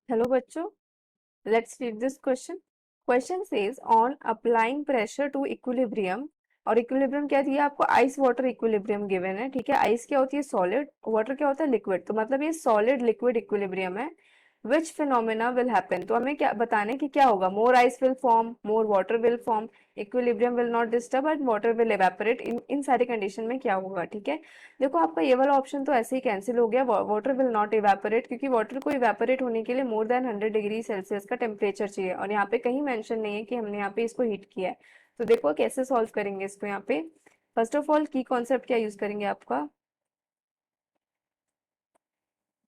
Hello बच्चों, let's read this question. Question says on applying pressure to equilibrium, और equilibrium क्या दिया आपको? आइस वाटर इक्विलिब्रियम गिवन है, ठीक है। आइस क्या होती है? सॉलिड, वाटर क्या होता है? लिक्विड। तो मतलब ये सॉलिड लिक्विड इक्विलिब्रियम है। Which phenomena will happen? तो हमें क्या बताने कि क्या होगा? More ice will form, more water will form, equilibrium will not disturb and water will evaporate. इन सारी कंडीशन में क्या होगा? ठीक है, देखो आपका ये वाला ऑप्शन तो ऐसे ही कैंसिल हो गया, वाटर विल नॉट इवेपोरेट, क्योंकि वाटर को इवेपोरेट होने के लिए मोर देन 100 डिग्री सेल्सियस का टेम्परेचर चाहिए, और यहाँ पे कहीं मेंशन नहीं है कि हमने यहाँ पे इसको हीट किया है। तो देखो कैसे सॉल्व करेंगे इसको। यहाँ पे first of all key concept क्या यूज करेंगे? आपका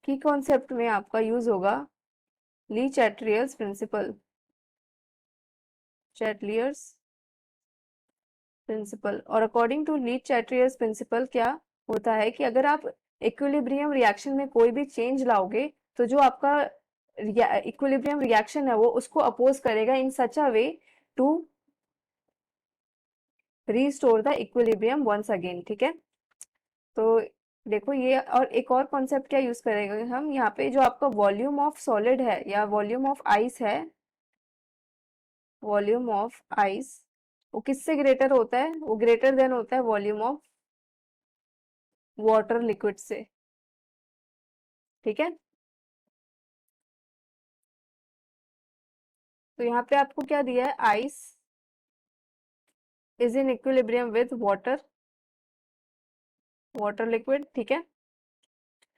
की कॉन्सेप्ट में आपका यूज होगा Le Chatelier's principle. Chatelier's principle, और according to Le Chatelier's principle क्या होता है कि अगर आप इक्विलिब्रियम रिएक्शन में कोई भी चेंज लाओगे तो जो आपका इक्विलिब्रियम रिएक्शन है वो उसको अपोज करेगा in such a way to restore the equilibrium once again. ठीक है, तो देखो ये, और एक और कॉन्सेप्ट क्या यूज करेंगे हम यहाँ पे, जो आपका वॉल्यूम ऑफ सॉलिड है या वॉल्यूम ऑफ आइस है, वॉल्यूम ऑफ आइस वो किससे ग्रेटर होता है? वो ग्रेटर देन होता है वॉल्यूम ऑफ वाटर लिक्विड से। ठीक है, तो यहाँ पे आपको क्या दिया है? Ice is in equilibrium with water, water liquid. ठीक है,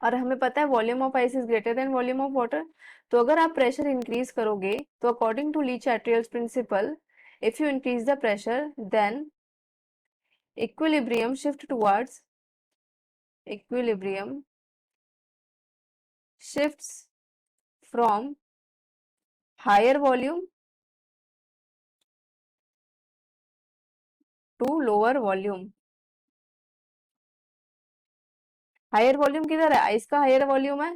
और हमें पता है volume of ice is greater than volume of water. तो अगर आप प्रेशर इंक्रीज करोगे तो according to Le Chatelier's principle, if you increase the pressure then equilibrium shift towards, equilibrium shifts from higher volume to lower volume। Higher volume किधर है? Ice का higher volume है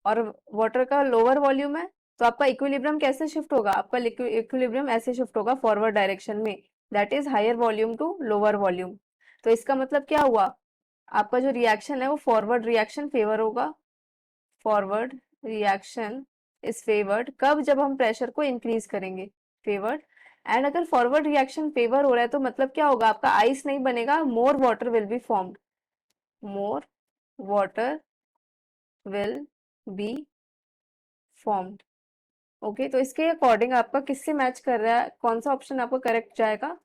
और वाटर का लोअर वॉल्यूम है, तो आपका इक्विलिब्रियम कैसे शिफ्ट होगा? आपका इक्विलिब्रियम ऐसे शिफ्ट होगा फॉरवर्ड डायरेक्शन में, that is higher volume to lower volume. तो इसका मतलब क्या हुआ? आपका जो रिएक्शन है वो फॉरवर्ड रिएक्शन फेवर होगा। फॉरवर्ड रिएक्शन इज फेवर्ड कब? जब हम प्रेशर को इंक्रीज करेंगे, फेवर्ड। एंड अगर फॉरवर्ड रिएक्शन फेवर हो रहा है तो मतलब क्या होगा? आपका आइस नहीं बनेगा, मोर water will be formed, more water will be formed. Okay, तो इसके अकॉर्डिंग आपका किससे मैच कर रहा है? कौन सा ऑप्शन आपका करेक्ट जाएगा?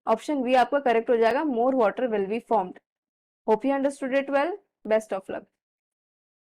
ऑप्शन बी आपका करेक्ट हो जाएगा, मोर water will be formed. Hope you understood it well. Best of luck.